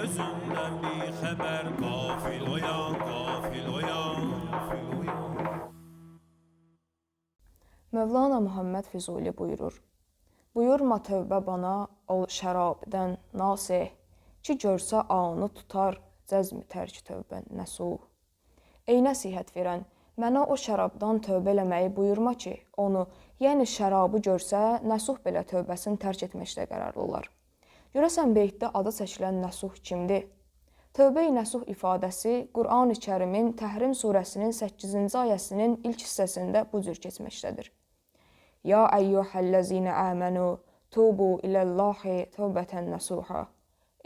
gözünden bir haber. Gafil uyan, gafil uyan. Mövlana Muhammed Füzuli buyurur: Buyurma tövbə bana, ol şərabdən nasih, ki görsə anı tutar, cəzmi tərk tövbə nəsuh. Ey nəsihət verən, mənə o şərabdan tövbə eləməyi buyurma ki, onu, yəni şərabı görsə, nəsuh belə tövbəsini tərk etməkdə qərarlı olar. Görəsən beytdə adı çəkilən nəsuh kimdir? Tövbə-i nəsuh ifadəsi Qur'an-ı Kərimin Təhrim surəsinin 8-ci ayəsinin ilk hissəsində bu cür keçməkdədir. Ya əyyuhəl-ləzinə əmənu, tubu iləllahi tövbətən nəsuha.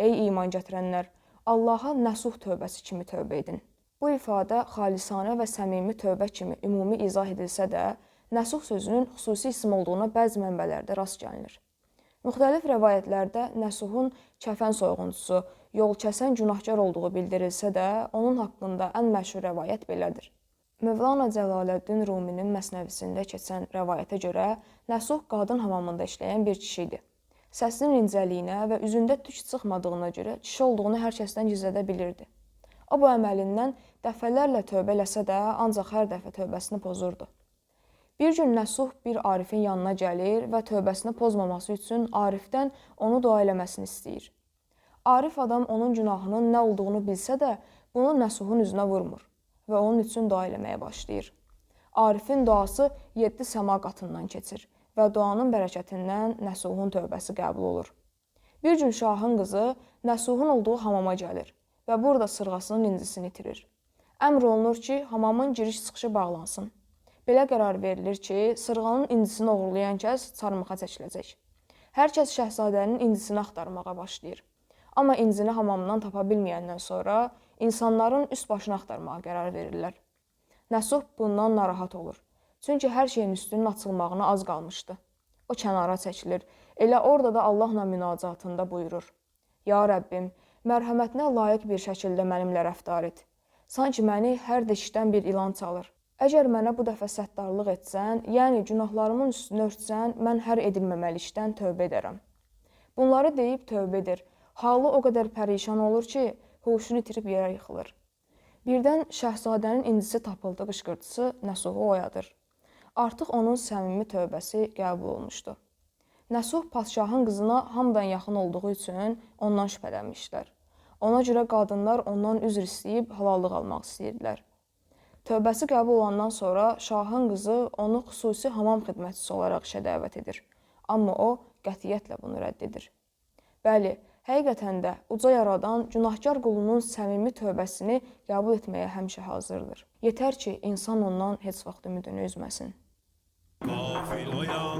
Ey iman gətirənlər, Allaha nəsuh tövbəsi kimi tövbə edin. Bu ifadə xalisanə və səmimi tövbə kimi ümumi izah edilsə də, nəsuh sözünün xüsusi isim olduğuna bəzi mənbələrdə rast gəlinir. Müxtəlif rəvayətlərdə nəsuhun kəfən soyğuncusu, yol kəsən günahkar olduğu bildirilsə də, onun haqqında ən məşhur rəvayət belədir. Mövlana Cəlaləddin Ruminin məsnəvisində keçən rəvayətə görə, nəsuh qadın hamamında işləyən bir kişi idi. Səsinin incəliyinə və üzündə tük çıxmadığına görə kişi olduğunu hər kəsdən gizlədə bilirdi. O bu əməlindən dəfələrlə tövbə eləsə də, ancaq hər dəfə tövbəsini pozurdu. Bir gün nəsuh bir arifin yanına gəlir və tövbəsini pozmaması üçün arifdən onu dua eləməsini istəyir. Arif adam onun günahının nə olduğunu bilsə də, bunu nəsuhun üzünə vurmur və onun üçün dua eləməyə başlayır. Arifin duası 7 səma qatından keçir və duanın bərəkətindən nəsuhun tövbəsi qəbul olur. Bir gün şahın qızı nəsuhun olduğu hamama gəlir və burada sırğasının incisini itirir. Əmr olunur ki, hamamın giriş-çıxışı bağlansın. Belə qərar verilir ki, sırğanın incisini oğurlayan kəs çarmıxa çəkiləcək. Hər kəs şəhzadənin incisini axtarmağa başlayır. Amma incini hamamdan tapa bilməyəndən sonra insanların üst başını axtarmağa qərar verirlər. Nəsuh bundan narahat olur. Çünki hər şeyin üstünün açılmağına az qalmışdı. O kənara çəkilir. Elə orada da Allahla münacatında buyurur: Ya Rəbbim, mərhəmətinə layiq bir şəkildə mənimlə rəftar et. Sanki məni hər deşikdən bir ilan çalır. Əgər mənə bu dəfə səttarlıq etsən, yəni günahlarımın üstünü örtsən, mən hər edilməməli işdən tövbə edərəm. Bunları deyib tövbə edir. Halı o qədər pərişan olur ki, huşunu itirib yerə yıxılır. Birdən şəhzadənin incisi tapıldı qışqırtısı Nəsuhu oyadır. Artıq onun səmimi tövbəsi qəbul olmuşdu. Nəsuh padşahın qızına hamıdan yaxın olduğu üçün ondan şübhələnmişlər. Ona görə qadınlar ondan üzr istəyib halallıq almaq istəyirdilər. Tövbəsi qəbul olandan sonra şahın qızı onu xüsusi hamam xidmətçisi olaraq işə dəvət edir. Amma o qətiyyətlə bunu rədd edir. Bəli, həqiqətən də uca yaradan günahkar qulunun səmimi tövbəsini qəbul etməyə həmişə hazırdır. Yetər ki, insan ondan heç vaxt ümidini üzməsin. Gafil uyan,